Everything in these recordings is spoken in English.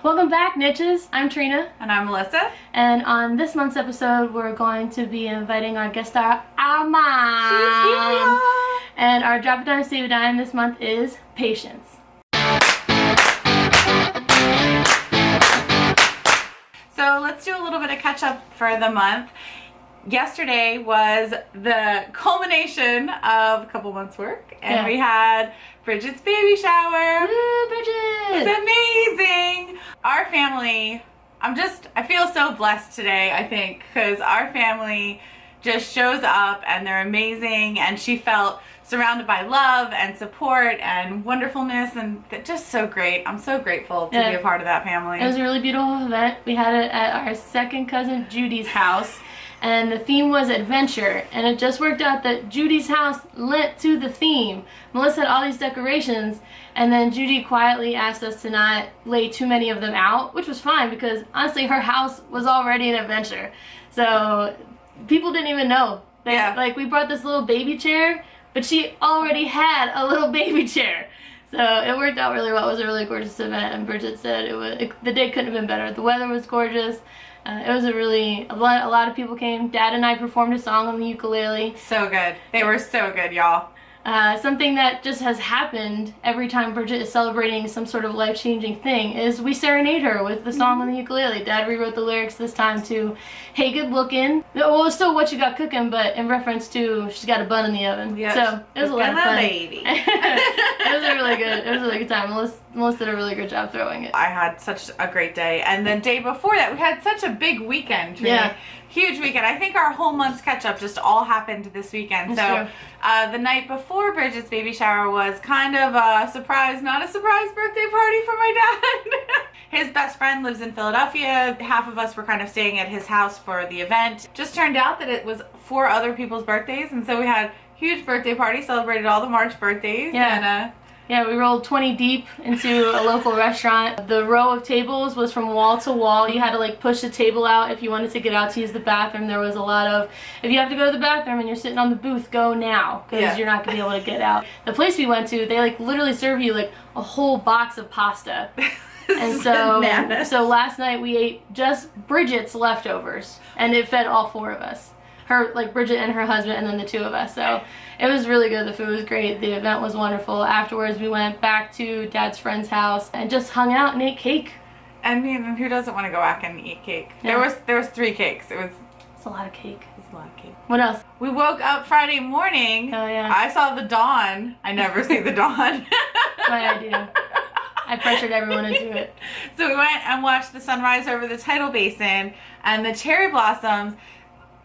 Welcome back, Niches. I'm Trina. And I'm Melissa. And on this month's episode, we're going to be inviting our guest star, our mom. She's here, y'all. And our Drop a Dime, Save a Dime this month is patience. So let's do a little bit of catch up for the month. Yesterday was the culmination of a couple months' work, and we had Bridget's baby shower. Woo, Bridget! It's amazing. Our family, I feel so blessed today, I think, because our family just shows up and they're amazing, and she felt surrounded by love and support and wonderfulness, and just so great. I'm so grateful to be a part of that family. It was a really beautiful event. We had it at our second cousin Judy's house. And the theme was adventure, and it just worked out that Judy's house lent to the theme. Melissa had all these decorations, and then Judy quietly asked us to not lay too many of them out, which was fine because honestly her house was already an adventure. So people didn't even know. Like, we brought this little baby chair, but she already had a little baby chair. So it worked out really well. It was a really gorgeous event, and Bridget said the day couldn't have been better. The weather was gorgeous. It was a lot of people came. Dad and I performed a song on the ukulele. So good. They were so good, y'all. Something that just has happened every time Bridget is celebrating some sort of life-changing thing is we serenade her with the song on the ukulele. Dad rewrote the lyrics this time to "Hey, good looking." Well, it's still "What you got cooking," but in reference to she's got a bun in the oven. Yep. So it was a lot of fun. Baby. It was a really good time. Melissa did a really good job throwing it. I had such a great day, and the day before that we had such a big weekend. Trina. Yeah. Huge weekend. I think our whole month's catch up just all happened this weekend. That's so the night before Bridget's baby shower was kind of a surprise, not a surprise birthday party for my dad. His best friend lives in Philadelphia. Half of us were kind of staying at his house for the event. Just turned out that it was 4 other people's birthdays, and so we had a huge birthday party, celebrated all the March birthdays. Yeah. Yeah, we rolled 20 deep into a local restaurant. The row of tables was from wall to wall. You had to push the table out if you wanted to get out to use the bathroom. There was a lot of, if you have to go to the bathroom and you're sitting on the booth, go now, because you're not going to be able to get out. The place we went to, they literally serve you a whole box of pasta. And so last night we ate just Bridget's leftovers, and it fed all 4 of us. Bridget and her husband, and then the 2 of us. So it was really good. The food was great. The event was wonderful. Afterwards, we went back to Dad's friend's house and just hung out and ate cake. I mean, who doesn't want to go back and eat cake? Yeah. There was 3 cakes. It's a lot of cake. It's a lot of cake. What else? We woke up Friday morning. Oh yeah. I saw the dawn. I never see the dawn. That's my idea. I pressured everyone into it. So we went and watched the sunrise over the tidal basin and the cherry blossoms.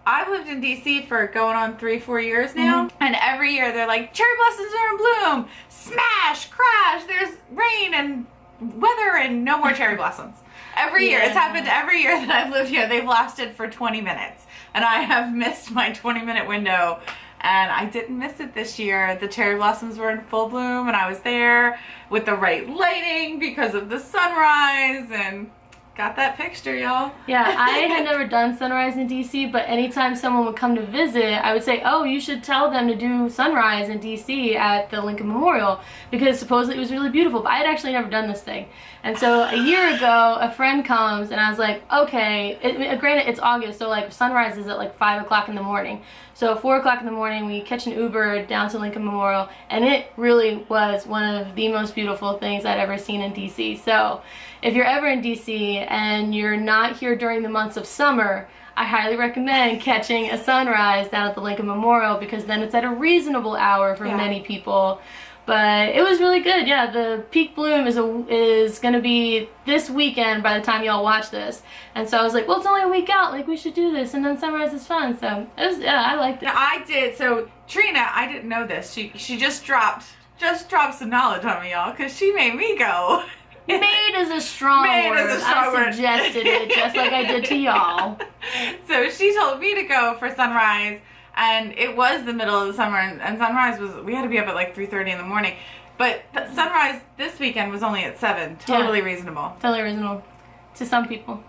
I've lived in DC for going on 3-4 years now, and every year they're like, cherry blossoms are in bloom, smash, crash, there's rain and weather and no more cherry blossoms. Every year, it's happened every year that I've lived here. They've lasted for 20 minutes, and I have missed my 20-minute window, and I didn't miss it this year. The cherry blossoms were in full bloom, and I was there with the right lighting because of the sunrise, and got that picture, y'all. Yeah, I had never done sunrise in DC, but anytime someone would come to visit, I would say, oh, you should tell them to do sunrise in DC at the Lincoln Memorial, because supposedly it was really beautiful, but I had actually never done this thing. And so a year ago, a friend comes, and I was like, okay, granted, it's August, so sunrise is at 5 o'clock in the morning. So 4 o'clock in the morning, we catch an Uber down to Lincoln Memorial, and it really was one of the most beautiful things I'd ever seen in DC. So if you're ever in DC and you're not here during the months of summer, I highly recommend catching a sunrise down at the Lincoln Memorial, because then it's at a reasonable hour for many people. But it was really good. Yeah, the peak bloom is going to be this weekend by the time y'all watch this. And so I was like, well, it's only a week out. We should do this. And then sunrise is fun. So it was, I liked it. Now, I did. So Trina, I didn't know this. She just dropped some knowledge on me, y'all, because she made me go. Made is a strong word. I suggested it just like I did to y'all. So she told me to go for sunrise. And it was the middle of the summer, and sunrise we had to be up at 3:30 in the morning. But sunrise this weekend was only at 7. Totally reasonable. Totally reasonable. To some people.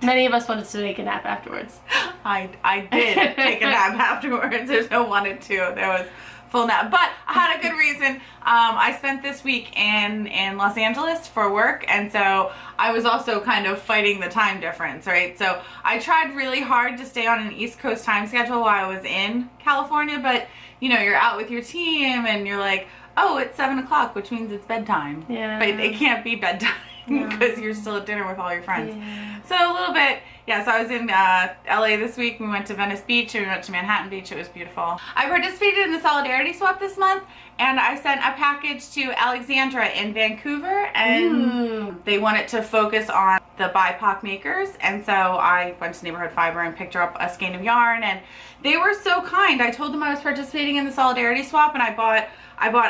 Many of us wanted to take a nap afterwards. I did take a nap afterwards. There's no wanted to. There was full nap. But I had a good reason. I spent this week in Los Angeles for work, and so I was also kind of fighting the time difference, right? So I tried really hard to stay on an East Coast time schedule while I was in California, but you know, you're out with your team and you're like, oh, it's 7 o'clock, which means it's bedtime. Yeah. But it can't be bedtime because you're still at dinner with all your friends. Yeah. So a little bit, yeah, so I was in LA this week. We went to Venice Beach and we went to Manhattan Beach. It was beautiful. I participated in the Solidarity Swap this month, and I sent a package to Alexandra in Vancouver, and they wanted to focus on the BIPOC makers, and so I went to Neighborhood Fiber and picked her up a skein of yarn, and they were so kind. I told them I was participating in the Solidarity Swap, and I bought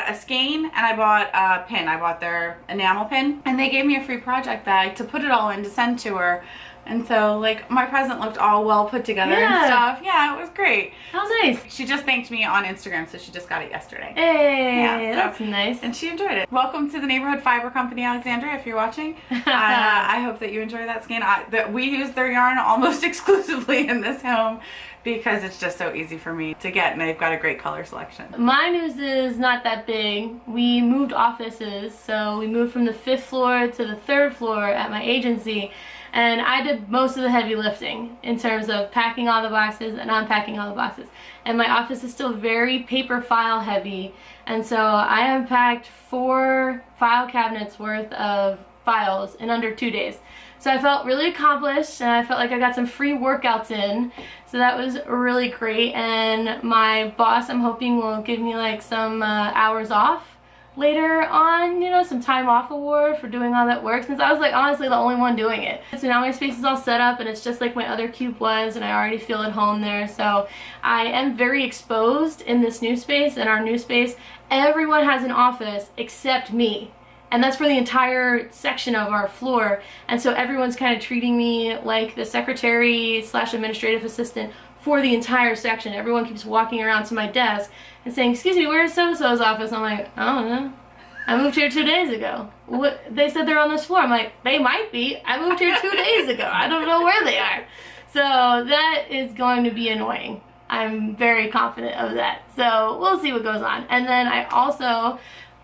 a skein and I bought a pin. I bought their enamel pin, and they gave me a free project bag to put it all in to send to her. And so, like, my present looked all well put together and stuff. Yeah, it was great. How nice. She just thanked me on Instagram, so she just got it yesterday. Hey, yeah, so, that's nice. And she enjoyed it. Welcome to the Neighborhood Fiber Company, Alexandra, if you're watching. I hope that you enjoy that skein. We use their yarn almost exclusively in this home because it's just so easy for me to get, and they've got a great color selection. My news is not that big. We moved offices, so we moved from the 5th floor to the 3rd floor at my agency. And I did most of the heavy lifting in terms of packing all the boxes and unpacking all the boxes. And my office is still very paper file heavy. And so I unpacked 4 file cabinets worth of files in under 2 days. So I felt really accomplished, and I felt like I got some free workouts in. So that was really great. And my boss, I'm hoping, will give me like some hours off later on, you know, some time off award for doing all that work, since I was like honestly the only one doing it. So now my space is all set up and it's just like my other cube was, and I already feel at home there. So I am very exposed in this new space. In our new space, everyone has an office except me. And that's for the entire section of our floor. And so everyone's kind of treating me like the secretary / administrative assistant for the entire section. Everyone keeps walking around to my desk and saying, excuse me, where's so-and-so's office? I'm like, I don't know. I moved here 2 days ago. What? They said they're on this floor. I'm like, they might be. I moved here 2 days ago. I don't know where they are. So that is going to be annoying. I'm very confident of that. So we'll see what goes on. And then I also,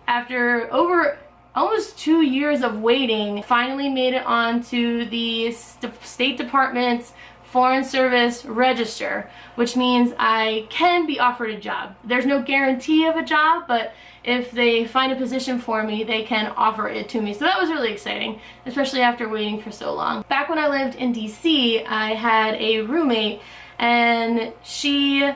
after over almost 2 years of waiting, finally made it onto the State Department's Foreign Service Register, which means I can be offered a job. There's no guarantee of a job, but if they find a position for me, they can offer it to me. So that was really exciting, especially after waiting for so long. Back when I lived in DC, I had a roommate, and she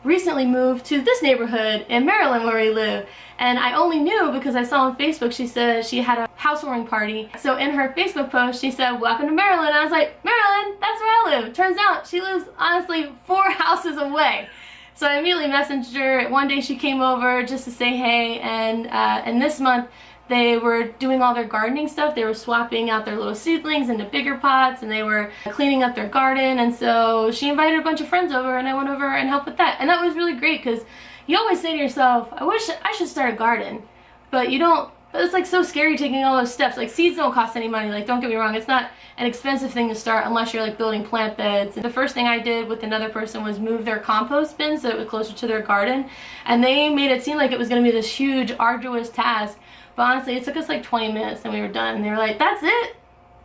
recently moved to this neighborhood in Maryland where we live. And I only knew because I saw on Facebook she said she had a housewarming party. So in her Facebook post she said, welcome to Maryland. I was like, Maryland? That's where I live. Turns out she lives honestly 4 houses away. So I immediately messaged her. One day she came over just to say hey, and this month they were doing all their gardening stuff. They were swapping out their little seedlings into bigger pots, and they were cleaning up their garden. And so she invited a bunch of friends over, and I went over and helped with that. And that was really great, because you always say to yourself, I wish I should start a garden, but you don't. It's like so scary taking all those steps. Like, seeds don't cost any money. Like, don't get me wrong, it's not an expensive thing to start unless you're like building plant beds. And the first thing I did with another person was move their compost bin so it was closer to their garden. And they made it seem like it was going to be this huge, arduous task. But honestly, it took us like 20 minutes and we were done. And they were like, that's it?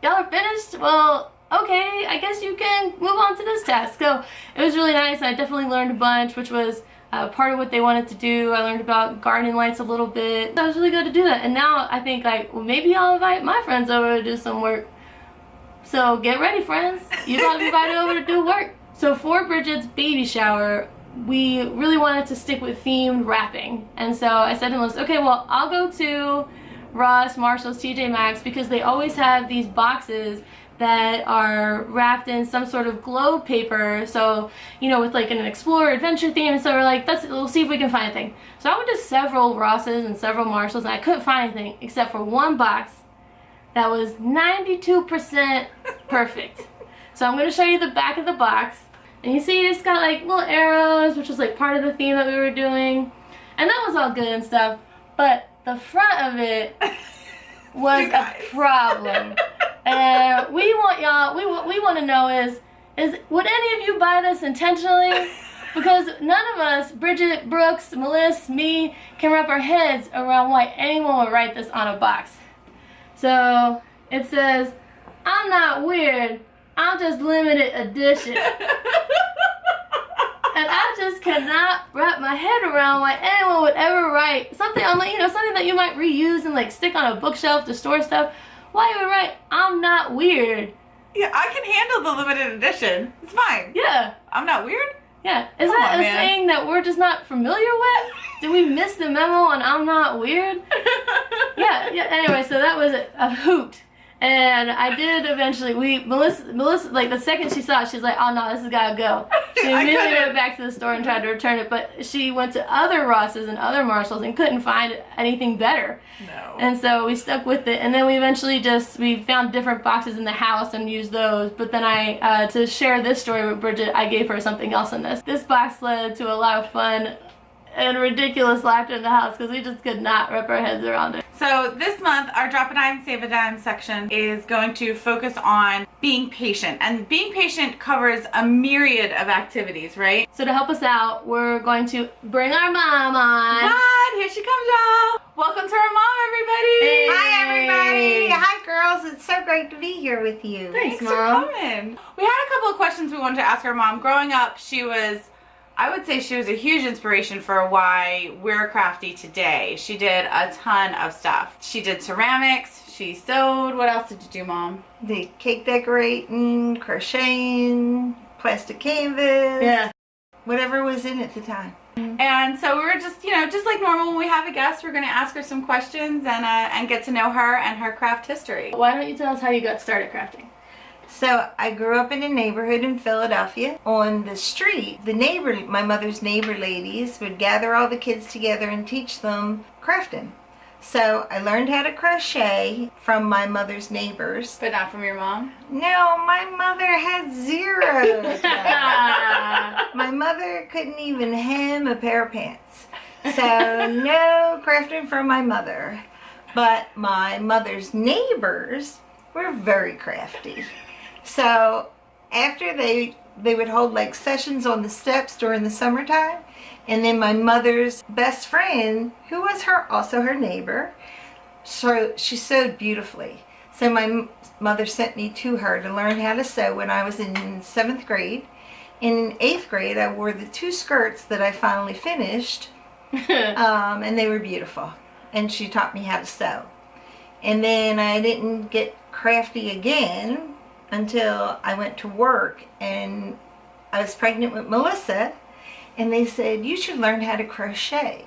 Y'all are finished? Well, okay, I guess you can move on to this task. So it was really nice. I definitely learned a bunch, which was part of what they wanted to do. I learned about gardening lights a little bit. That was really good to do that. And now I think, like, well, maybe I'll invite my friends over to do some work. So get ready, friends. You're going to be invited over to do work. So for Bridget's baby shower, we really wanted to stick with themed wrapping. And so I said to Melissa, okay, well, I'll go to Ross, Marshall's, TJ Maxx, because they always have these boxes that are wrapped in some sort of globe paper, so, you know, with like an explorer adventure theme. And so we're like, we'll see if we can find anything. So I went to several Rosses and several Marshalls, and I couldn't find anything except for one box that was 92% perfect. So I'm going to show you the back of the box, and you see it's got like little arrows, which was like part of the theme that we were doing, and that was all good and stuff, but the front of it was a problem. And we want y'all, we want to know is would any of you buy this intentionally? Because none of us, Bridget, Brooks, Melissa, me, can wrap our heads around why anyone would write this on a box. So it says, I'm not weird, I'm just limited edition. And I just cannot wrap my head around why anyone would ever write something on, like, you know, something that you might reuse and like stick on a bookshelf to store stuff. Why you would write, I'm not weird? Yeah, I can handle the limited edition. It's fine. Yeah. I'm not weird? Yeah. Is that a saying that we're just not familiar with? Did we miss the memo on I'm not weird? Yeah. Anyway, so that was a hoot. And I did eventually, Melissa, like the second she saw it, she's like, oh no, this has gotta go. She immediately went back to the store and tried to return it, but she went to other Rosses and other Marshalls and couldn't find anything better. No. And so we stuck with it, and then we eventually we found different boxes in the house and used those, but then to share this story with Bridget, I gave her something else in this. This box led to a lot of fun and ridiculous laughter in the house because we just could not wrap our heads around it. So this month, our Drop a Dime, Save a Dime section is going to focus on being patient. And being patient covers a myriad of activities, right? So to help us out, we're going to bring our mom on. Mom, here she comes, y'all. Welcome to our mom, everybody. Hey. Hi, everybody. Hi, girls. It's so great to be here with you. Thanks, For Mom. coming. We had a couple of questions we wanted to ask our mom. Growing up, I would say she was a huge inspiration for why we're crafty today. She did a ton of stuff. She did ceramics, she sewed. What else did you do, Mom? The cake decorating, crocheting, plastic canvas. Yeah. Whatever was in at the time. And so we were just, just like normal when we have a guest, we're going to ask her some questions and get to know her and her craft history. Why don't you tell us how you got started crafting? So I grew up in a neighborhood in Philadelphia. On the street, my mother's neighbor ladies would gather all the kids together and teach them crafting. So I learned how to crochet from my mother's neighbors. But not from your mom? No, my mother had zero. My mother couldn't even hem a pair of pants. So no crafting from my mother. But my mother's neighbors were very crafty. So after they would hold like sessions on the steps during the summertime, and then my mother's best friend, who was also her neighbor, so she sewed beautifully. So my mother sent me to her to learn how to sew when I was in 7th grade. In 8th grade, I wore the 2 skirts that I finally finished, and they were beautiful. And she taught me how to sew. And then I didn't get crafty again until I went to work, and I was pregnant with Melissa, and they said, you should learn how to crochet.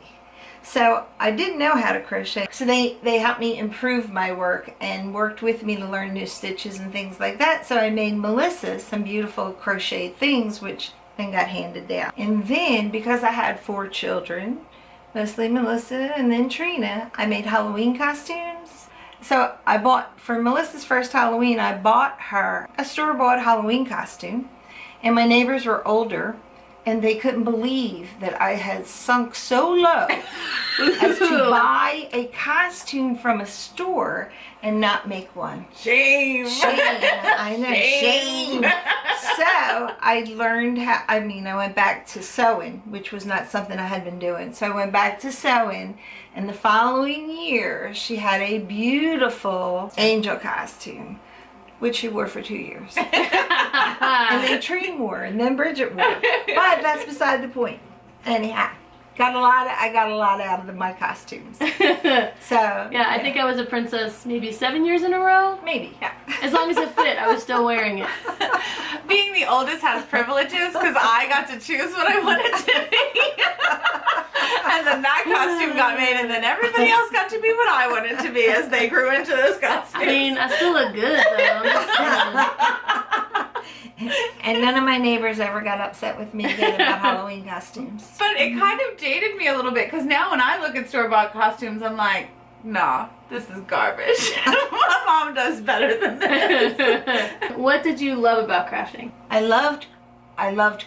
So I didn't know how to crochet. So they helped me improve my work and worked with me to learn new stitches and things like that. So I made Melissa some beautiful crocheted things, which then got handed down. And then, because I had 4 children, mostly Melissa and then Trina, I made Halloween costumes. So I bought, for Melissa's first Halloween, I bought her a store-bought Halloween costume. And my neighbors were older, and they couldn't believe that I had sunk so low as to buy a costume from a store and not make one. Shame. I know, shame. So I learned how, I went back to sewing, which was not something I had been doing. So I went back to sewing, and the following year, she had a beautiful angel costume, which she wore for 2 years. And then Trina wore, and then Bridget wore. But that's beside the point. Anyhow, I got a lot out of my costumes. So Yeah, I think I was a princess maybe 7 years in a row. maybe. Yeah. As long as it fit, I was still wearing it. Being the oldest has privileges because I got to choose what I wanted to be. And then that costume got made, and then everybody else got to be what I wanted to be as they grew into those costumes. I mean, I still look good though. I'm just saying. And none of my neighbors ever got upset with me again about Halloween costumes. But it kind of dated me a little bit because now when I look at store-bought costumes, I'm like, nah, this is garbage. My mom does better than this. What did you love about crafting? I loved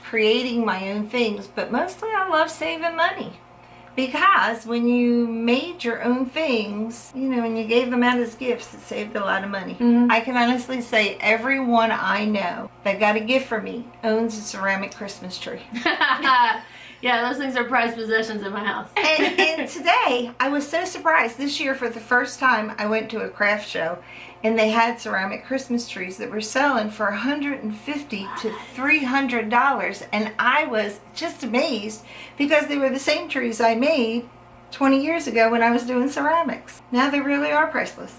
creating my own things, but mostly I loved saving money. Because when you made your own things, you know, and you gave them out as gifts, it saved a lot of money. I can honestly say everyone I know that got a gift for me owns a ceramic Christmas tree. Yeah, those things are prized possessions in my house. And today, I was so surprised. This year, for the first time, I went to a craft show, and they had ceramic Christmas trees that were selling for $150 to $300. And I was just amazed because they were the same trees I made 20 years ago when I was doing ceramics. Now they really are priceless.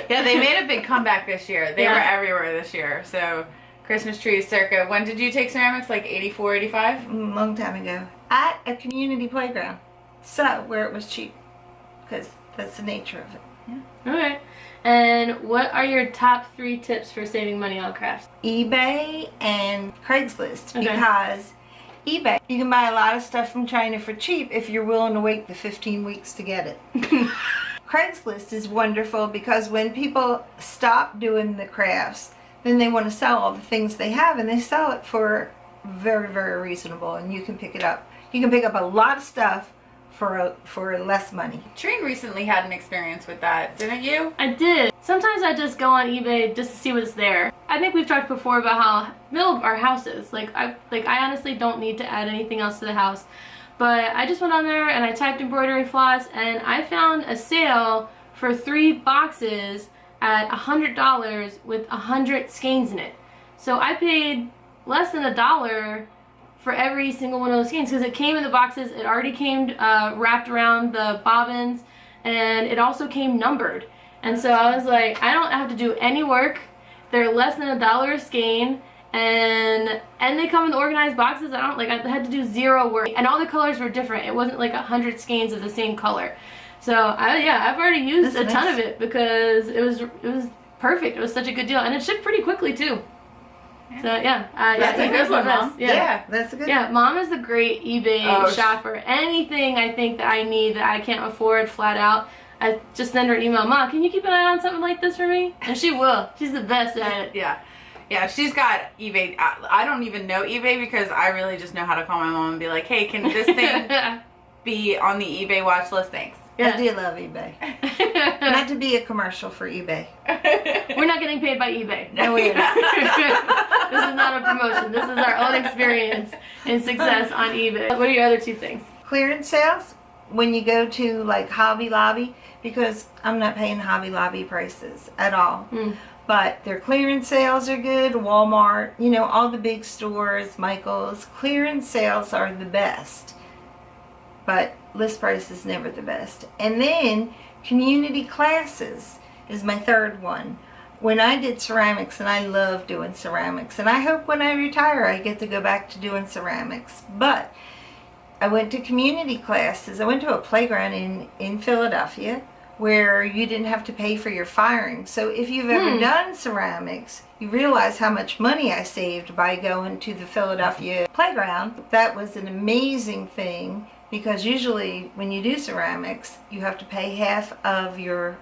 Yeah, they made a big comeback this year. They were everywhere this year. So Christmas trees circa, when did you take ceramics? Like 84, 85? Long time ago. At a community playground. So, where it was cheap. Because that's the nature of it. Yeah. Alright. And what are your top 3 tips for saving money on crafts? eBay and Craigslist. Because eBay, you can buy a lot of stuff from China for cheap if you're willing to wait the 15 weeks to get it. Craigslist is wonderful because when people stop doing the crafts, then they want to sell all the things they have, and they sell it for very, very reasonable, and you can pick it up. You can pick up a lot of stuff for less money. Trina recently had an experience with that, didn't you? I did. Sometimes I just go on eBay just to see what's there. I think we've talked before about how build our houses. I honestly don't need to add anything else to the house. But I just went on there and I typed embroidery floss, and I found a sale for 3 boxes at $100 with 100 skeins in it. So I paid less than $1 for every single one of those skeins because it came in the boxes. It already came wrapped around the bobbins, and it also came numbered. And so I was like, I don't have to do any work. They're less than $1 a skein, and they come in organized boxes. I had to do 0 work, and all the colors were different. It wasn't like 100 skeins of the same color. So I've already used a ton of it because it was perfect. It was such a good deal, and it shipped pretty quickly too. So that's a good one, Mom. Yeah, that's a good one. Yeah, Mom is a great eBay shopper. Anything I think that I need that I can't afford flat out, I just send her an email. Mom, can you keep an eye on something like this for me? And she will. She's the best at it. Yeah, she's got eBay. I don't even know eBay because I really just know how to call my mom and be like, hey, can this thing be on the eBay watch list? Thanks. Yeah. I do love eBay. Not to be a commercial for eBay. We're not getting paid by eBay. No, we are not. This is not a promotion. This is our own experience and success on eBay. What are your other 2 things? Clearance sales. When you go to like Hobby Lobby, because I'm not paying Hobby Lobby prices at all. But their clearance sales are good. Walmart, you know, all the big stores, Michael's. Clearance sales are the best. But list price is never the best. And then community classes is my 3rd one. When I did ceramics, and I love doing ceramics, and I hope when I retire I get to go back to doing ceramics. But I went to community classes. I went to a playground in Philadelphia where you didn't have to pay for your firing. So if you've ever done ceramics, you realize how much money I saved by going to the Philadelphia playground. That was an amazing thing because usually when you do ceramics, you have to pay half of your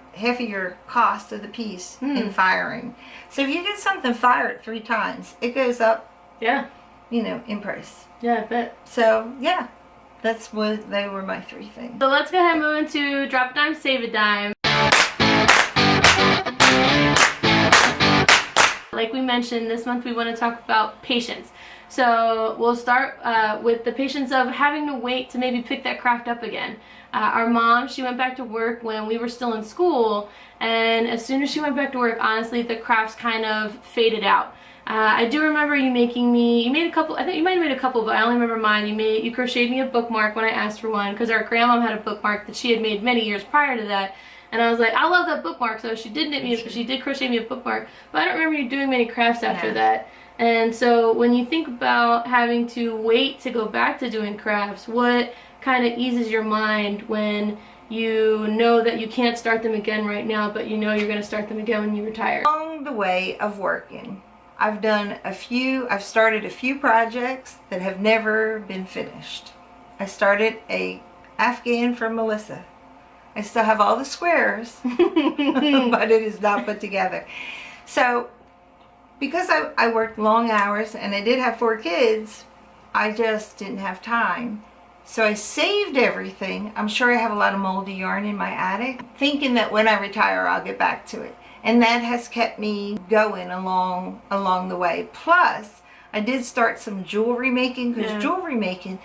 cost of the piece in firing. So if you get something fired 3 times, it goes up, you know, in price. Yeah, I bet. So yeah. They were my 3 things. So let's go ahead and move into Drop a Dime, Save a Dime. Like we mentioned, this month we want to talk about patience. So we'll start with the patience of having to wait to maybe pick that craft up again. Our mom, she went back to work when we were still in school, and as soon as she went back to work, honestly, the crafts kind of faded out. I do remember you making me, you made a couple, I think you might have made a couple, but I only remember mine. You crocheted me a bookmark when I asked for one, because our grandma had a bookmark that she had made many years prior to that, and I was like, I love that bookmark, so she did crochet me a bookmark, but I don't remember you doing many crafts after that. And so when you think about having to wait to go back to doing crafts, what kind of eases your mind when you know that you can't start them again right now, but you know you're going to start them again when you retire? Along the way of working, I've started a few projects that have never been finished. I started a Afghan for Melissa. I still have all the squares, but it is not put together. So, because I worked long hours and I did have 4 kids, I just didn't have time. So I saved everything. I'm sure I have a lot of moldy yarn in my attic, thinking that when I retire, I'll get back to it. And that has kept me going along the way. Plus, I did start some jewelry making, because jewelry making,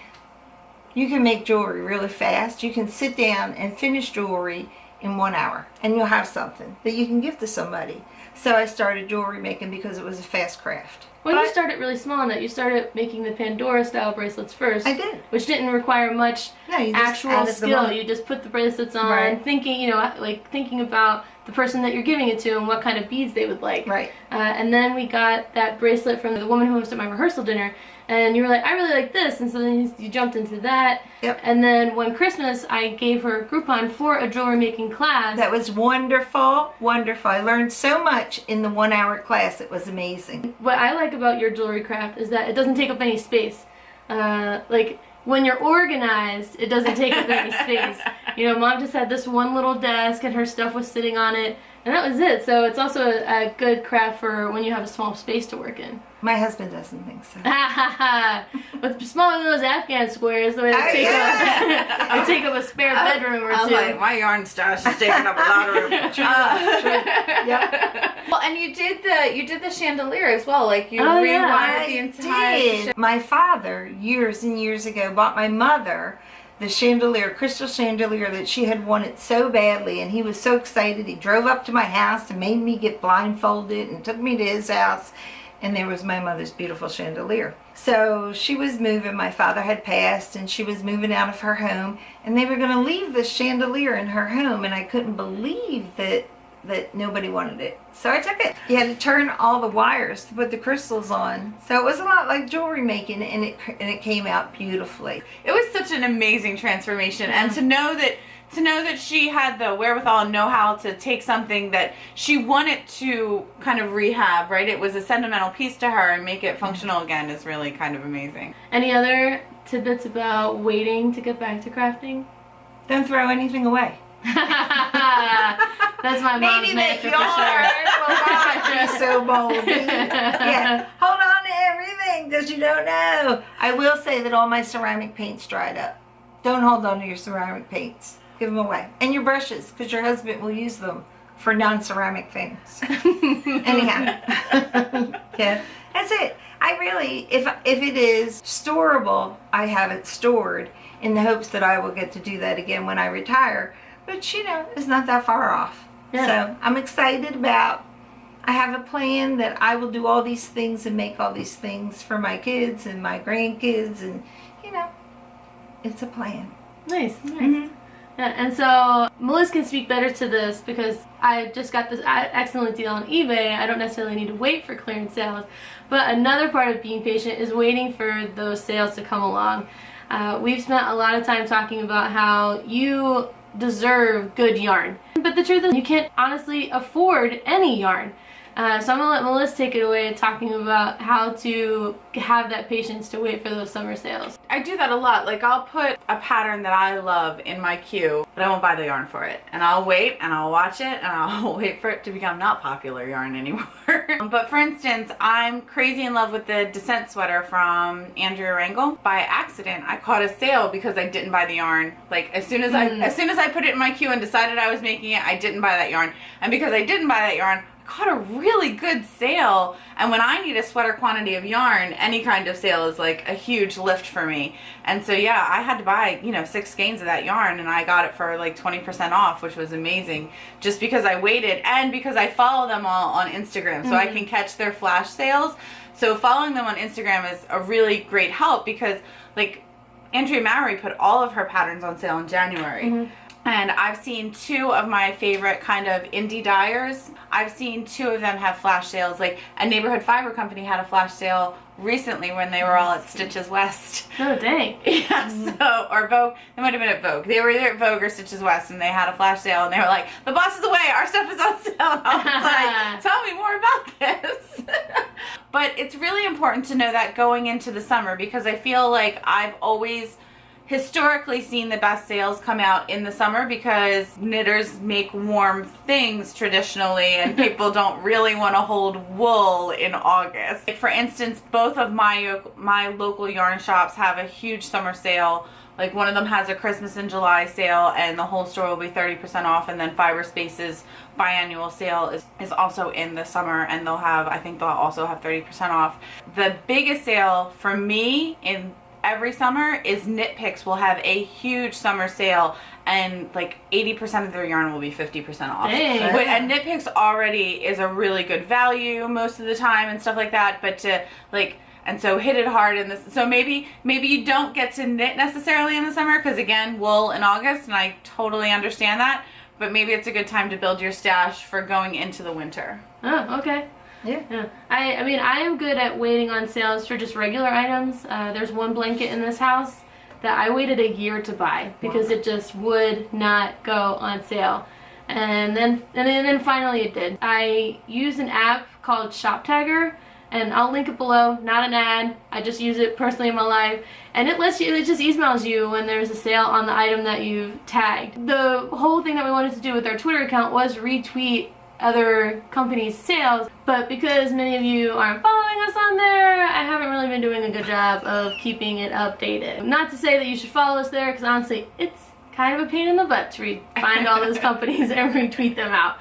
you can make jewelry really fast. You can sit down and finish jewelry in 1 hour, and you'll have something that you can give to somebody. So I started jewelry making because it was a fast craft. Well, you started really small in that you started making the Pandora style bracelets first. I did. Which didn't require much actual skill. You just put the bracelets on, thinking, like thinking about the person that you're giving it to and what kind of beads they would like. Right. And then we got that bracelet from the woman who hosted my rehearsal dinner, and you were like, I really like this, and so then you jumped into that. Yep. And then one Christmas, I gave her a Groupon for a jewelry making class. That was wonderful, wonderful. I learned so much in the 1 hour class. It was amazing. What I like about your jewelry craft is that it doesn't take up any space. Like, when you're organized, it doesn't take up any space. Mom just had this one little desk and her stuff was sitting on it, and that was it. So it's also a good craft for when you have a small space to work in. My husband doesn't think so. With smaller than those Afghan squares, the way they take up a spare bedroom or two. Like, my yarn stash is taking up a lot of room. True. Yep. Well, and you did the chandelier as well. Like, you rewired the entire. My father, years and years ago, bought my mother the chandelier, crystal chandelier that she had wanted so badly, and he was so excited. He drove up to my house and made me get blindfolded and took me to his house, and there was my mother's beautiful chandelier. So she was moving, my father had passed, and she was moving out of her home, and they were going to leave the chandelier in her home, and I couldn't believe that nobody wanted it. So I took it. You had to turn all the wires to put the crystals on. So it was a lot like jewelry making, and it came out beautifully. It was such an amazing transformation, and to know that she had the wherewithal and know-how to take something that she wanted to kind of rehab, right? It was a sentimental piece to her, and make it functional again is really kind of amazing. Any other tidbits about waiting to get back to crafting? Don't throw anything away. That's my mom's Maybe mantra that for sure. you're so bold. Yeah, hold on to everything because you don't know. I will say that all my ceramic paints dried up. Don't hold on to your ceramic paints. Give them away. And your brushes, because your husband will use them for non-ceramic things. Anyhow. Yeah, that's it. I really, if it is storable, I have it stored in the hopes that I will get to do that again when I retire. Which, is not that far off. Yeah. So I'm excited about, I have a plan that I will do all these things and make all these things for my kids and my grandkids, and, it's a plan. Nice. Mm-hmm. Yeah, and so Melissa can speak better to this because I just got this excellent deal on eBay. I don't necessarily need to wait for clearance sales, but another part of being patient is waiting for those sales to come along. We've spent a lot of time talking about how you deserve good yarn, but the truth is you can't honestly afford any yarn. So I'm going to let Melissa take it away talking about how to have that patience to wait for those summer sales. I do that a lot. Like, I'll put a pattern that I love in my queue, but I won't buy the yarn for it. And I'll wait, and I'll watch it, and I'll wait for it to become not popular yarn anymore. But for instance, I'm crazy in love with the Descent sweater from Andrea Rangel. By accident, I caught a sale because I didn't buy the yarn. Like, as soon as I put it in my queue and decided I was making it, I didn't buy that yarn. And because I didn't buy that yarn, caught a really good sale, and when I need a sweater quantity of yarn, any kind of sale is like a huge lift for me. And so yeah, I had to buy 6 skeins of that yarn, and I got it for like 20% off, which was amazing, just because I waited and because I follow them all on Instagram, so I can catch their flash sales. So following them on Instagram is a really great help because, like, Andrea Mowry put all of her patterns on sale in January. And I've seen 2 of my favorite kind of indie dyers. I've seen 2 of them have flash sales. Like, a neighborhood fiber company had a flash sale recently when they were all at Stitches West. Oh, dang. Yeah, so, or Vogue. They might have been at Vogue. They were either at Vogue or Stitches West, and they had a flash sale, and they were like, the boss is away, our stuff is on sale. And I was like, tell me more about this. But it's really important to know that going into the summer, because I feel like I've always historically seen the best sales come out in the summer because knitters make warm things traditionally and people don't really want to hold wool in August. Like for instance, both of my local yarn shops have a huge summer sale. Like one of them has a Christmas in July sale and the whole store will be 30% off, and then Fiber Space's biannual sale is also in the summer and I think they'll also have 30% off. The biggest sale for me in every summer is Knit Picks will have a huge summer sale, and like 80% of their yarn will be 50% off. Dang. And Knit Picks already is a really good value most of the time and stuff like that, but to like, and so hit it hard in this. So maybe you don't get to knit necessarily in the summer because again, wool in August, and I totally understand that, but maybe it's a good time to build your stash for going into the winter. Oh, okay. Yeah. I mean, I am good at waiting on sales for just regular items. There's one blanket in this house that I waited a year to buy because it just would not go on sale. And then finally it did. I use an app called Shop Tagger, and I'll link it below, not an ad. I just use it personally in my life. And it just emails you when there's a sale on the item that you've tagged. The whole thing that we wanted to do with our Twitter account was retweet other companies' sales, but because many of you aren't following us on there, I haven't really been doing a good job of keeping it updated. Not to say that you should follow us there, because honestly, it's kind of a pain in the butt to find all those companies and retweet them out.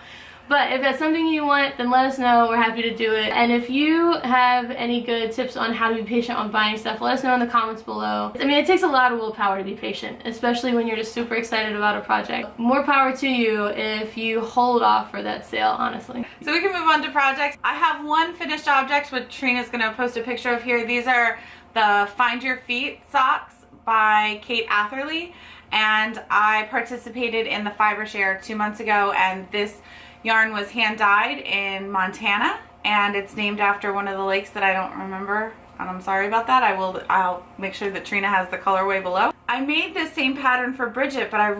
But if that's something you want, then let us know. We're happy to do it. And if you have any good tips on how to be patient on buying stuff, let us know in the comments below. I mean, it takes a lot of willpower to be patient, especially when you're just super excited about a project. More power to you if you hold off for that sale, honestly. So we can move on to projects. I have one finished object, which Trina's going to post a picture of here. These are the Find Your Feet socks by Kate Atherley. And I participated in the Fiber Share 2 months ago, and this yarn was hand dyed in Montana, and it's named after one of the lakes that I don't remember, and I'm sorry about that. I'll make sure that Trina has the colorway below. I made this same pattern for Bridget, but I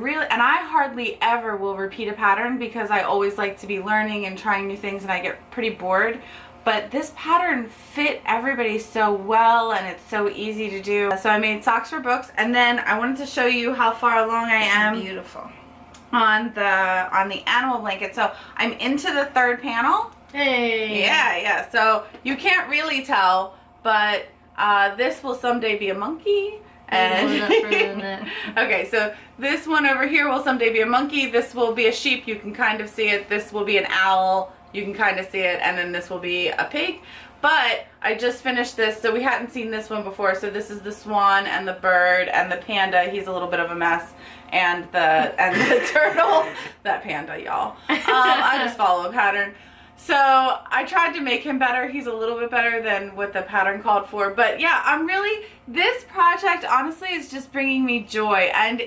hardly ever will repeat a pattern because I always like to be learning and trying new things, and I get pretty bored. But this pattern fit everybody so well, and it's so easy to do. So I made socks for books, and then I wanted to show you how far along I am. Beautiful. On the animal blanket. So I'm into the third panel. Hey. Yeah. So you can't really tell, but this will someday be a monkey. And okay, so this one over here will someday be a monkey. This will be a sheep. You can kind of see it. This will be an owl. You can kind of see it. And then this will be a pig. But I just finished this, so we hadn't seen this one before. So this is the swan and the bird and the panda. He's a little bit of a mess. And the turtle. That panda, y'all. I just follow a pattern. So I tried to make him better. He's a little bit better than what the pattern called for. But yeah, this project honestly is just bringing me joy. And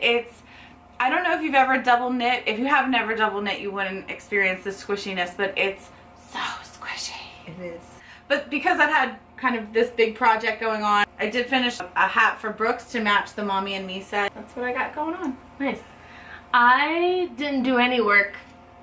I don't know if you've ever double knit. If you have never double knit, you wouldn't experience the squishiness, but it's so squishy. It is. But because I've had kind of this big project going on, I did finish a hat for Brooks to match the Mommy and Me set. That's what I got going on. Nice. I didn't do any work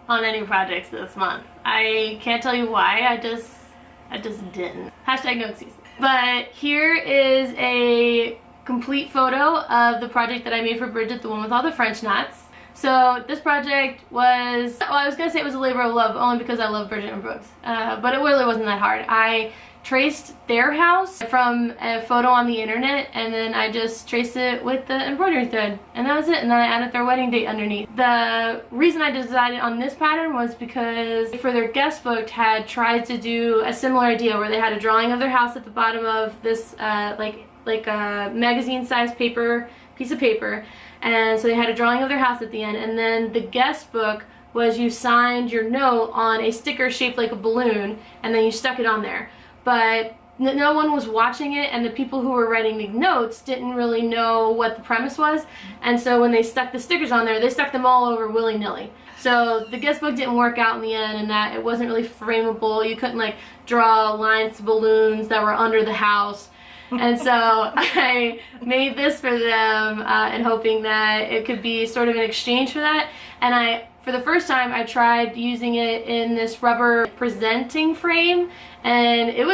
on any projects this month. I can't tell you why. I just didn't. Hashtag no excuses. But here is a complete photo of the project that I made for Bridget, the one with all the French knots. So this project was, well, I was going to say it was a labor of love only because I love Bridget and Brooks. But it really wasn't that hard. I traced their house from a photo on the internet, and then I just traced it with the embroidery thread, and that was it. And then I added their wedding date underneath. The reason I decided on this pattern was because for their guest book had tried to do a similar idea where they had a drawing of their house at the bottom of this like a magazine sized piece of paper, and so they had a drawing of their house at the end, and then the guest book was you signed your note on a sticker shaped like a balloon, and then you stuck it on there. But no one was watching it, and the people who were writing the notes didn't really know what the premise was, and so when they stuck the stickers on there, they stuck them all over willy-nilly. So the guest book didn't work out in the end, and that it wasn't really frameable. You couldn't like draw lines to balloons that were under the house. And so I made this for them and hoping that it could be sort of an exchange for that. And for the first time, I tried using it in this rubber presenting frame, and it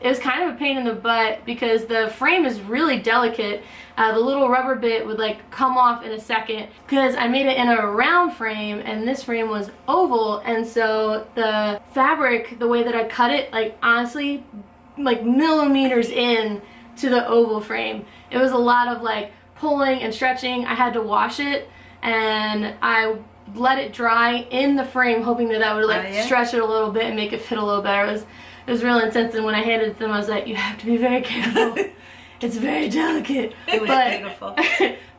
it was kind of a pain in the butt because the frame is really delicate. The little rubber bit would like come off in a second because I made it in a round frame and this frame was oval, and so the fabric, the way that I cut it, like honestly, like millimeters in to the oval frame. It was a lot of like pulling and stretching. I had to wash it and I let it dry in the frame, hoping that that would like stretch it a little bit and make it fit a little better. It was real intense, and when I handed it to them, I was like, you have to be very careful. It's very delicate. It was beautiful.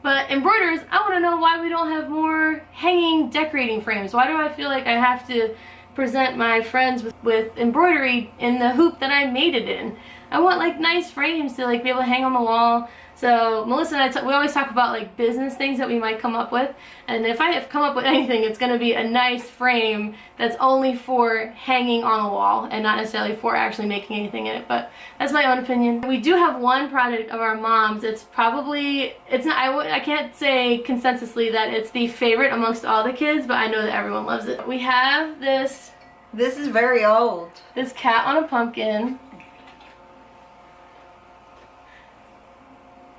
But embroiders, I want to know why we don't have more hanging decorating frames. Why do I feel like I have to present my friends with embroidery in the hoop that I made it in? I want like nice frames to like be able to hang on the wall. So Melissa and I, we always talk about like business things that we might come up with, and if I have come up with anything, it's going to be a nice frame that's only for hanging on the wall and not necessarily for actually making anything in it. But that's my own opinion. We do have one project of our mom's. It's probably, it's not, I can't say consensusly that it's the favorite amongst all the kids, but I know that everyone loves it. We have this. This is very old. This cat on a pumpkin.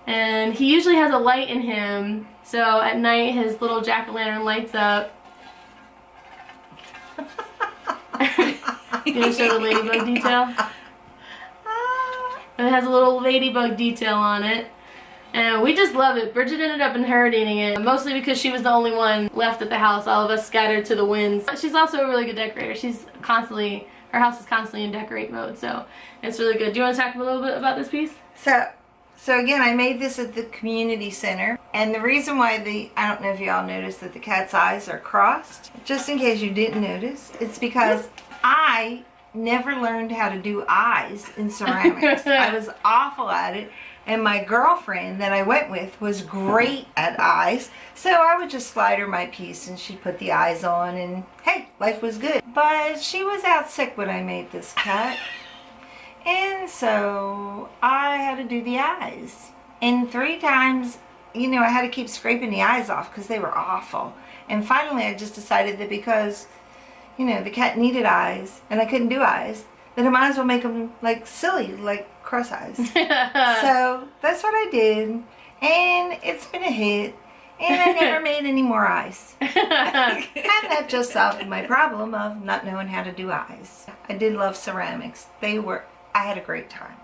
And he usually has a light in him, so at night his little jack-o'-lantern lights up. You gonna show the ladybug detail? It has a little ladybug detail on it. And we just love it. Bridget ended up inheriting it, mostly because she was the only one left at the house. All of us scattered to the winds. She's also a really good decorator. She's constantly, her house is constantly in decorate mode, so it's really good. Do you want to talk a little bit about this piece? So again, I made this at the community center, and the reason why I don't know if y'all noticed that the cat's eyes are crossed, just in case you didn't notice, it's because I never learned how to do eyes in ceramics. I was awful at it, and my girlfriend that I went with was great at eyes, so I would just slide her my piece and she'd put the eyes on, and hey, life was good. But she was out sick when I made this cat. And so I had to do the eyes. And 3 times, you know, I had to keep scraping the eyes off because they were awful. And finally I just decided that because, you know, the cat needed eyes and I couldn't do eyes, then I might as well make them like silly, like cross eyes. So that's what I did. And it's been a hit. And I never made any more eyes. And that just solved my problem of not knowing how to do eyes. I did love ceramics. I had a great time.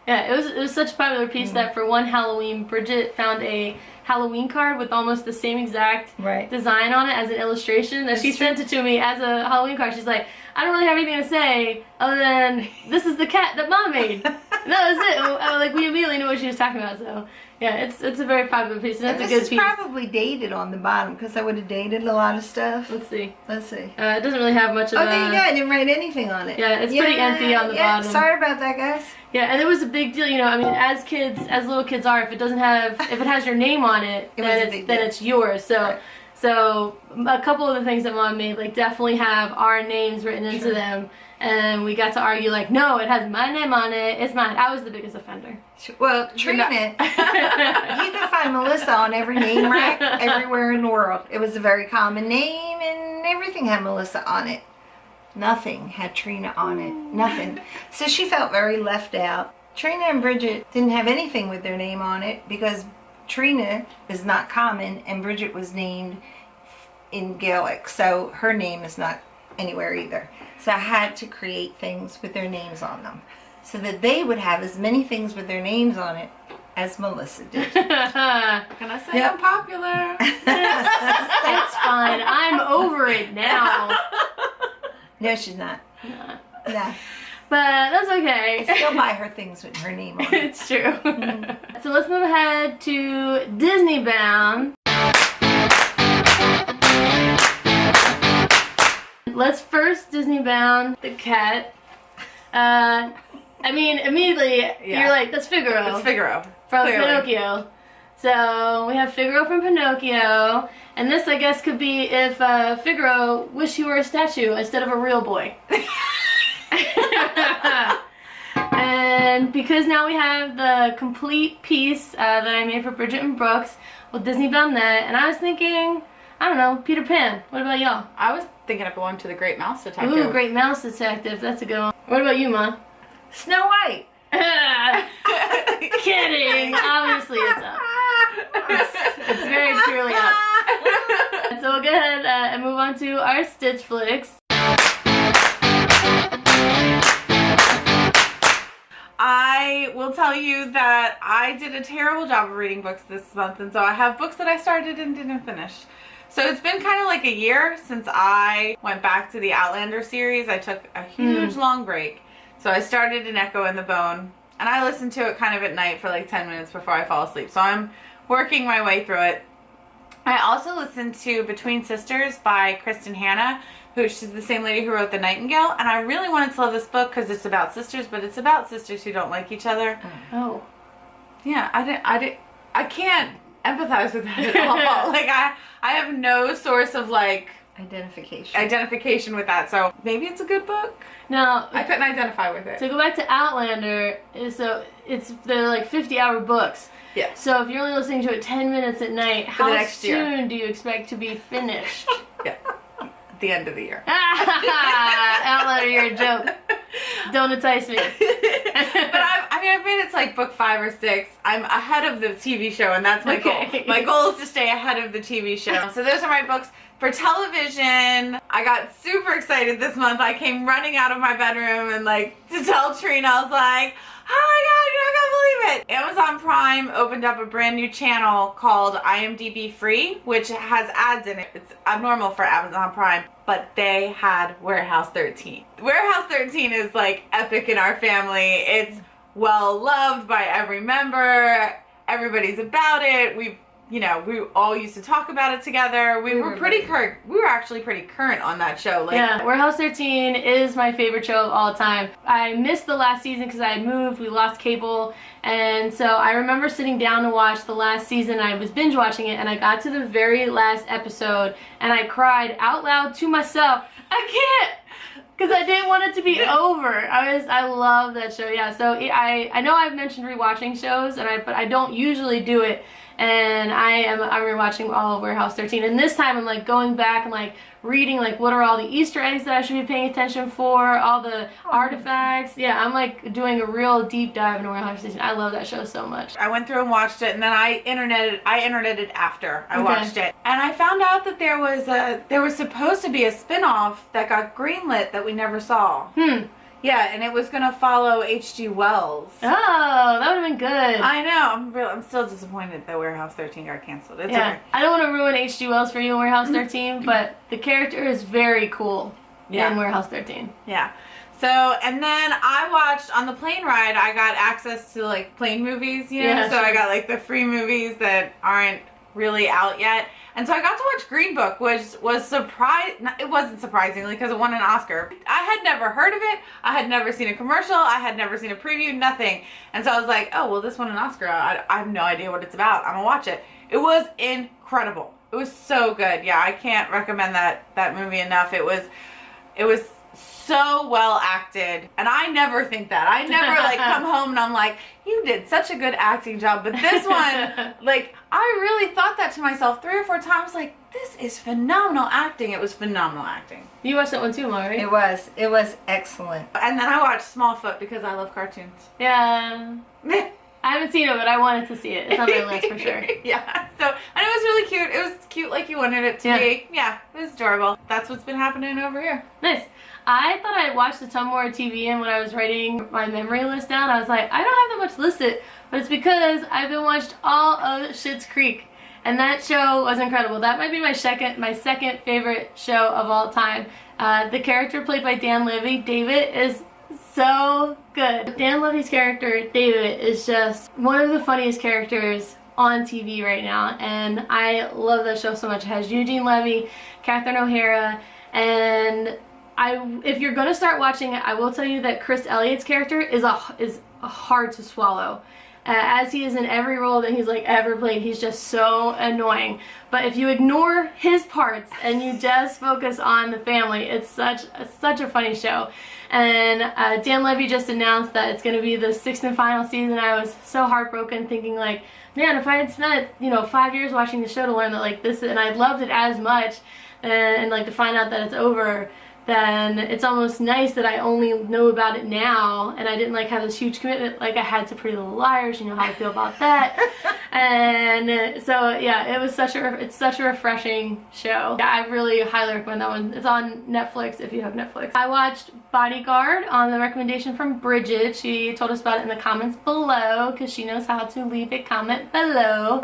Yeah, it was such a popular piece that for one Halloween, Bridget found a Halloween card with almost the same exact design on it as an illustration that she sent it to me as a Halloween card. She's like, I don't really have anything to say other than this is the cat that Mom made. And that was it. Like, we immediately knew what she was talking about. So yeah, it's a very popular piece, and it's a good piece. This is probably dated on the bottom because I would have dated a lot of stuff. Let's see. It doesn't really have much of there you go. I didn't write anything on it. Yeah, it's pretty empty on the bottom. Sorry about that, guys. Yeah, and it was a big deal, you know. I mean, as little kids are, if it has your name on it, then it's yours. So, so a couple of the things that Mom made, like, definitely have our names written into them, and we got to argue like, no, it has my name on it. It's mine. I was the biggest offender. Well, Trina, you can find Melissa on every name rack everywhere in the world. It was a very common name, and everything had Melissa on it. Nothing had Trina on it. Nothing. So she felt very left out. Trina and Bridget didn't have anything with their name on it because Trina is not common and Bridget was named in Gaelic. So her name is not anywhere either. So I had to create things with their names on them so that they would have as many things with their names on it as Melissa did. Can I say I'm popular? That's fine. I'm over it now. No, she's not. No. But that's okay. I still buy her things with her name on it. It's true. So let's move ahead to Disneybound. Let's first Disneybound the cat. I mean, immediately you're like, that's Figaro. It's Figaro. From Clearly. Pinocchio. So we have Figaro from Pinocchio. And this, I guess, could be if Figaro wished he were a statue instead of a real boy. And because now we have the complete piece that I made for Bridget and Brooks, we'll Disneybound that. And I was thinking, I don't know, Peter Pan. What about y'all? I was thinking of going to the Great Mouse Detective. Ooh, Great Mouse Detective. That's a good one. What about you, Ma? Snow White. Kidding. Obviously it's up. It's very clearly up. So we'll go ahead and move on to our Stitch Flicks. I will tell you that I did a terrible job of reading books this month, and so I have books that I started and didn't finish. So it's been kind of like a year since I went back to the Outlander series. I took a huge long break. So I started an Echo in the Bone, and I listened to it kind of at night for like 10 minutes before I fall asleep. So I'm working my way through it. I also listened to Between Sisters by Kristen Hanna, she's the same lady who wrote The Nightingale, and I really wanted to love this book because it's about sisters, but it's about sisters who don't like each other. Oh. Yeah, I can't empathize with that at all. Like I have no source of like identification with that. So maybe it's a good book. Now, I couldn't identify with it. To go back to Outlander, so they're like 50-hour books. Yeah. So if you're only listening to it 10 minutes at night, how next soon do you expect to be finished? Yeah. The end of the year. Outlander, you're a joke. Don't entice me. But I've made it to like book 5 or 6. I'm ahead of the TV show, and that's my goal. My goal is to stay ahead of the TV show. So those are my books. For television, I got super excited this month. I came running out of my bedroom and like to tell Trina, I was like, oh my god, you're not gonna believe it. Amazon Prime opened up a brand new channel called IMDb Free, which has ads in it. It's abnormal for Amazon Prime, but they had Warehouse 13. Warehouse 13 is like epic in our family. It's well loved by every member. Everybody's about it. We all used to talk about it together. We were pretty current. We were actually pretty current on that show. Like, yeah, Warehouse 13 is my favorite show of all time. I missed the last season because I had moved. We lost cable. And so I remember sitting down to watch the last season. I was binge watching it, and I got to the very last episode, and I cried out loud to myself, I can't! Because I didn't want it to be over. I love that show. Yeah, so I know I've mentioned rewatching shows, but I don't usually do it. And I'm rewatching all of Warehouse 13, and this time I'm like going back and like reading like what are all the Easter eggs that I should be paying attention for, all the artifacts. Yeah, I'm like doing a real deep dive into Warehouse 13. I love that show so much. I went through and watched it, and then I interneted after I watched it, and I found out that there was supposed to be a spin-off that got greenlit that we never saw. Yeah, and it was gonna follow H.G. Wells. Oh, that would have been good. I know. I'm still disappointed that Warehouse 13 got canceled. It's okay. I don't want to ruin H.G. Wells for you in Warehouse 13, but the character is very cool in Warehouse 13. Yeah. So, and then I watched, on the plane ride, I got access to like plane movies, you know? Yeah, so sure. I got like the free movies that aren't really out yet. And so I got to watch Green Book, which was it wasn't surprisingly because it won an Oscar. I had never heard of it. I had never seen a commercial. I had never seen a preview, nothing. And so I was like, oh, well, this won an Oscar. I have no idea what it's about. I'm gonna watch it. It was incredible. It was so good. Yeah, I can't recommend that movie enough. It was so well acted, and I never think that. I never like come home and I'm like, you did such a good acting job, but this one, like, I really thought that to myself 3 or 4 times, like, this is phenomenal acting. It was phenomenal acting. You watched that one too, Ma, right? It was excellent. And then I watched Smallfoot because I love cartoons. Yeah. I haven't seen it, but I wanted to see it. It's on my list for sure. Yeah. So, and it was really cute. It was cute like you wanted it to be. Yeah, it was adorable. That's what's been happening over here. Nice. I thought I watched a ton more TV, and when I was writing my memory list down, I was like, I don't have that much listed, but it's because I've been watched all of Schitt's Creek, and that show was incredible. That might be my second favorite show of all time. The character played by Dan Levy, David, is so good. Dan Levy's character, David, is just one of the funniest characters on TV right now, and I love that show so much. It has Eugene Levy, Catherine O'Hara, and if you're gonna start watching it, I will tell you that Chris Elliott's character is hard to swallow. As he is in every role that he's like ever played, he's just so annoying. But if you ignore his parts and you just focus on the family, it's such a funny show. And Dan Levy just announced that it's going to be the 6th and final season. I was so heartbroken, thinking like, man, if I had spent 5 years watching the show to learn that like this, and I loved it as much, and like to find out that it's over, then it's almost nice that I only know about it now, and I didn't like have this huge commitment like I had to Pretty Little Liars. You know how I feel about that. And so yeah, it's such a refreshing show. Yeah, I really highly recommend that one. It's on Netflix if you have Netflix. I watched Bodyguard on the recommendation from Bridget. She told us about it in the comments below because she knows how to leave a comment below.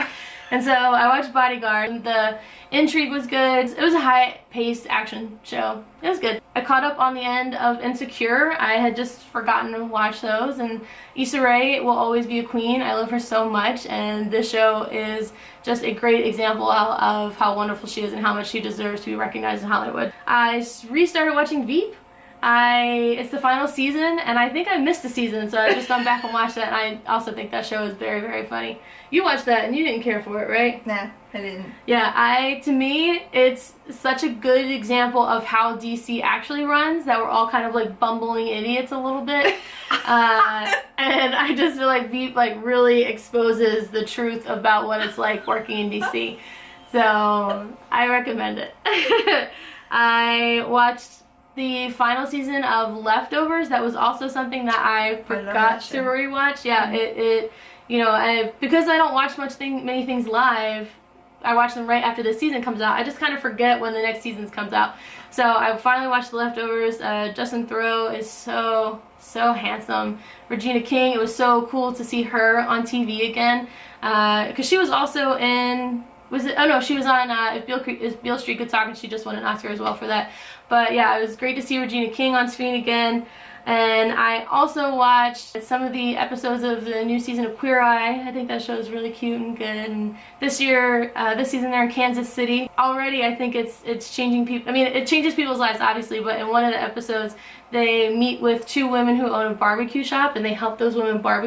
And so I watched Bodyguard. The intrigue was good. It was a high-paced action show. It was good. I caught up on the end of Insecure. I had just forgotten to watch those. And Issa Rae will always be a queen. I love her so much. And this show is just a great example of how wonderful she is and how much she deserves to be recognized in Hollywood. I restarted watching Veep. It's the final season, and I think I missed a season, so I've just gone back and watched that, and I also think that show is very, very funny. You watched that, and you didn't care for it, right? No, I didn't. Yeah, to me, it's such a good example of how DC actually runs, that we're all kind of like bumbling idiots a little bit. And I just feel like Veep like really exposes the truth about what it's like working in DC. So, I recommend it. I watched the final season of Leftovers. That was also something that I forgot to rewatch. Yeah, because I don't watch many things live, I watch them right after the season comes out. I just kind of forget when the next season comes out. So I finally watched The Leftovers. Justin Theroux is so handsome. Regina King, it was so cool to see her on TV again, because she was also in, she was on If Beale Street Could Talk, and she just won an Oscar as well for that. But yeah, it was great to see Regina King on screen again. And I also watched some of the episodes of the new season of Queer Eye. I think that show is really cute and good. And this season they're in Kansas City. Already I think it's changing people. I mean, it changes people's lives obviously, but in one of the episodes they meet with two women who own a barbecue shop, and they help those women bottle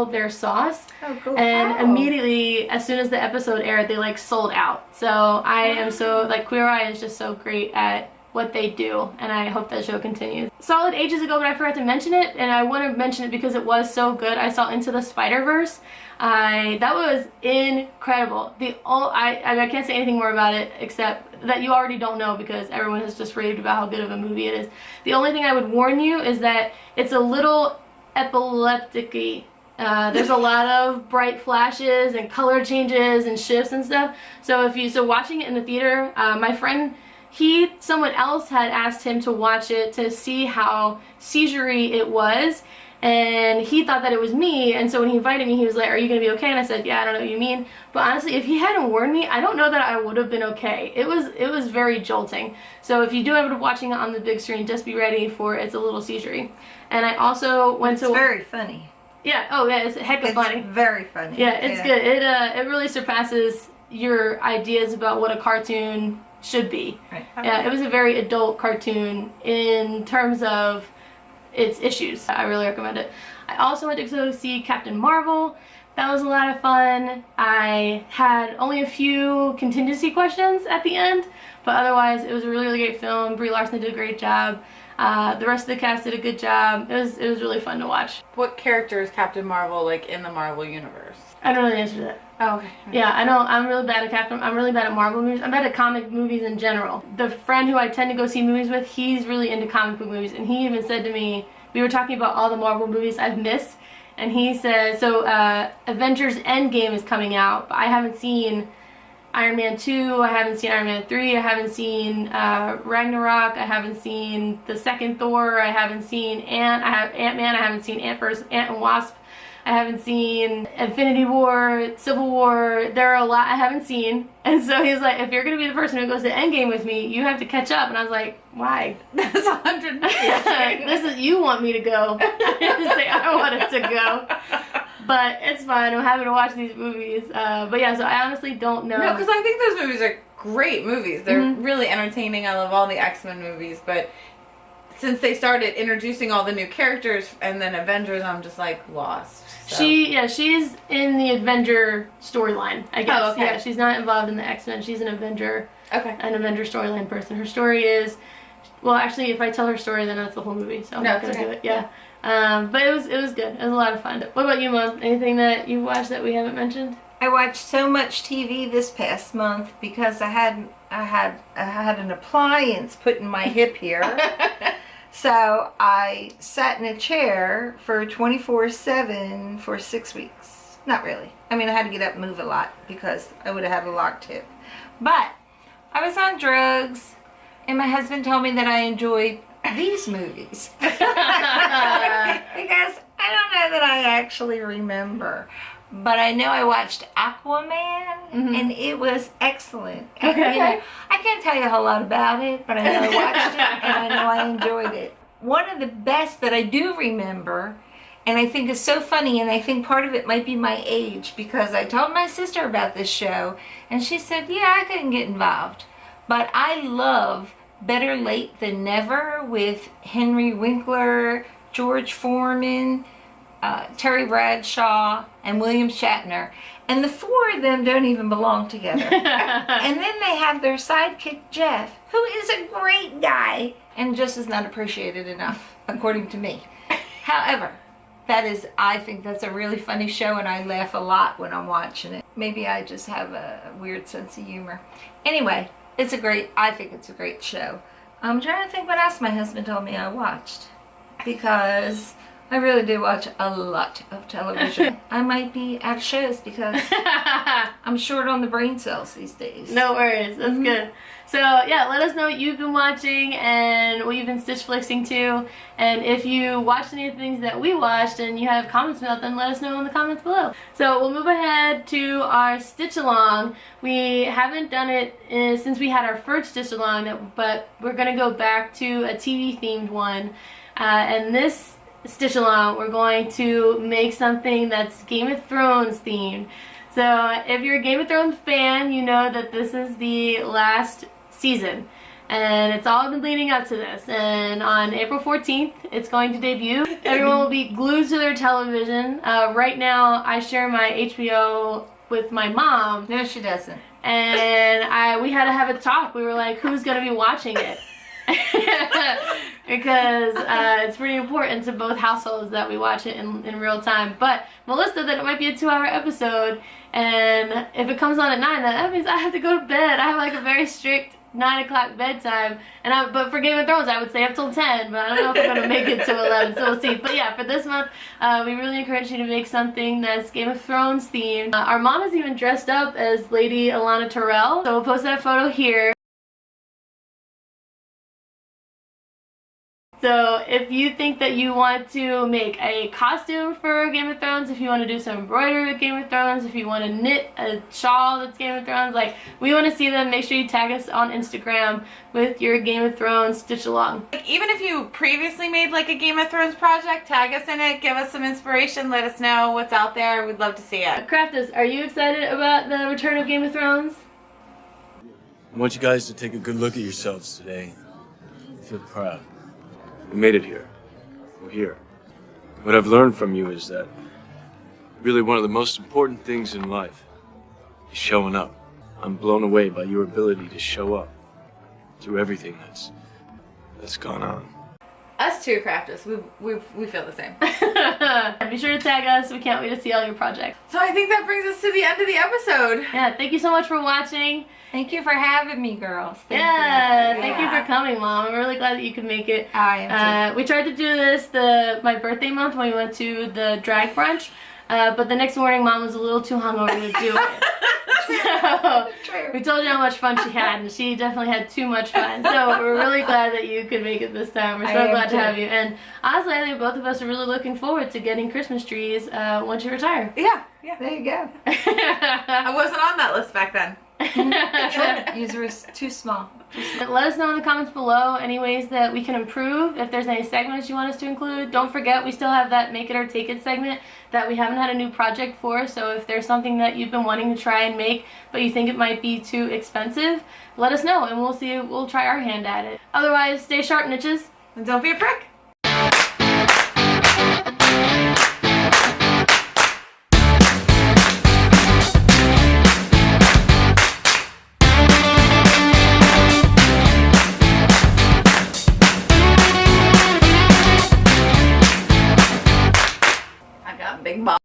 their sauce. Oh, cool. And immediately, as soon as the episode aired, they like sold out. So I am so, like, Queer Eye is just so great at what they do, and I hope that show continues. Solid ages ago, but I forgot to mention it, and I want to mention it because it was so good. I saw Into the Spider-Verse. That was incredible. I can't say anything more about it except that you already don't know because everyone has just raved about how good of a movie it is. The only thing I would warn you is that it's a little epileptic-y. There's a lot of bright flashes and color changes and shifts and stuff. So watching it in the theater, my friend, someone else had asked him to watch it to see how seizure-y it was, and he thought that it was me, and so when he invited me, he was like, "Are you gonna be okay?" And I said, "Yeah, I don't know what you mean." But honestly, if he hadn't warned me, I don't know that I would have been okay. It was very jolting. So if you do end up watching it on the big screen, just be ready for it's a little seizure-y. And I also went to... It's very funny. Yeah, oh yeah, it's a heck of funny. It's very funny. Yeah, it's good. It really surpasses your ideas about what a cartoon should be. Right. Yeah, it was a very adult cartoon in terms of its issues. I really recommend it. I also went to go see Captain Marvel. That was a lot of fun. I had only a few contingency questions at the end, but otherwise it was a really, really great film. Brie Larson did a great job. The rest of the cast did a good job. It was really fun to watch. What character is Captain Marvel like in the Marvel universe? I don't know the answer to that. Oh, okay. Yeah, I know. I'm really bad at Marvel movies. I'm bad at comic movies in general. The friend who I tend to go see movies with, he's really into comic book movies, and he even said to me, we were talking about all the Marvel movies I've missed, and he said, Avengers Endgame is coming out, but I haven't seen Iron Man 2, I haven't seen Iron Man 3, I haven't seen Ragnarok, I haven't seen the second Thor, I haven't seen Ant-Man, I haven't seen Ant and Wasp, I haven't seen Infinity War, Civil War. There are a lot I haven't seen. And so he's like, if you're going to be the person who goes to Endgame with me, you have to catch up. And I was like, why? That's 100 movies. You want me to go. I didn't say I wanted to go. But it's fine. I'm happy to watch these movies. But yeah, so I honestly don't know. No, because I think those movies are great movies. They're really entertaining. I love all the X-Men movies. But since they started introducing all the new characters and then Avengers, I'm just like lost. So. She's in the Avenger storyline, I guess. Oh, okay. Yeah, she's not involved in the X-Men. She's an Avenger. Okay. An Avenger storyline person. Her story is, well, actually, if I tell her story, then that's the whole movie. So I'm not gonna do it. Yeah. But it was good. It was a lot of fun. What about you, Mom? Anything that you watched that we haven't mentioned? I watched so much TV this past month because I had I had an appliance put in my hip here. So I sat in a chair for 24/7 for 6 weeks. Not really. I mean, I had to get up and move a lot because I would have had a locked hip. But I was on drugs, and my husband told me that I enjoyed these movies. Because I don't know that I actually remember. But I know I watched Aquaman, and it was excellent. Okay. You know, I can't tell you a whole lot about it, but I know I watched it, and I know I enjoyed it. One of the best that I do remember, and I think is so funny, and I think part of it might be my age, because I told my sister about this show, and she said, yeah, I couldn't get involved. But I love Better Late Than Never with Henry Winkler, George Foreman, Terry Bradshaw, and William Shatner. And the four of them don't even belong together. And then they have their sidekick, Jeff, who is a great guy and just is not appreciated enough, according to me. However, I think that's a really funny show, and I laugh a lot when I'm watching it. Maybe I just have a weird sense of humor. Anyway, I think it's a great show. I'm trying to think what else my husband told me I watched, because I really do watch a lot of television. I might be out of shows because I'm short on the brain cells these days. No worries, that's good. So yeah, let us know what you've been watching and what you've been stitch flixing to. And if you watched any of the things that we watched and you have comments about them, let us know in the comments below. So we'll move ahead to our stitch along. We haven't done it since we had our first stitch along, but we're gonna go back to a TV themed one. And this stitch along, we're going to make something that's Game of Thrones themed. So if you're a Game of Thrones fan, you know that this is the last season, and it's all been leading up to this, and on April 14th it's going to debut. Everyone will be glued to their television. Right now I share my HBO with my mom. No, she doesn't. And we had to have a talk. We were like, who's gonna be watching it? Because it's pretty important to both households that we watch it in real time. But Melissa said that it might be a 2-hour episode, and if it comes on at 9, that means I have to go to bed. I have like a very strict 9 o'clock bedtime, but for Game of Thrones I would stay up till 10, but I don't know if I'm gonna make it to 11, so we'll see. But yeah, for this month we really encourage you to make something that's Game of Thrones themed. Our mom is even dressed up as Lady Alana Terrell, so we'll post that photo here. So if you think that you want to make a costume for Game of Thrones, if you want to do some embroidery with Game of Thrones, if you want to knit a shawl that's Game of Thrones, like, we want to see them. Make sure you tag us on Instagram with your Game of Thrones stitch along. Like, even if you previously made like a Game of Thrones project, tag us in it, give us some inspiration, let us know what's out there. We'd love to see it. Crafters, are you excited about the return of Game of Thrones? I want you guys to take a good look at yourselves today. Feel proud. We made it here. We're here. What I've learned from you is that really one of the most important things in life is showing up. I'm blown away by your ability to show up through everything that's gone on. Us too, Crafters. We feel the same. Be sure to tag us. We can't wait to see all your projects. So I think that brings us to the end of the episode. Yeah, thank you so much for watching. Thank you for having me, girls. Thank you for coming, Mom. I'm really glad that you could make it. I am too. We tried to do this my birthday month when we went to the drag brunch, but the next morning Mom was a little too hungover to do it. So we told you how much fun she had, and she definitely had too much fun. So we're really glad that you could make it this time. We're so glad to have you. And honestly, I think both of us are really looking forward to getting Christmas trees once you retire. Yeah. There you go. I wasn't on that list back then. Yours was too small. Let us know in the comments below any ways that we can improve. If there's any segments you want us to include, don't forget we still have that Make It or Take It segment that we haven't had a new project for. So if there's something that you've been wanting to try and make but you think it might be too expensive, let us know and we'll try our hand at it. Otherwise, stay sharp, niches. And don't be a prick. Big ball.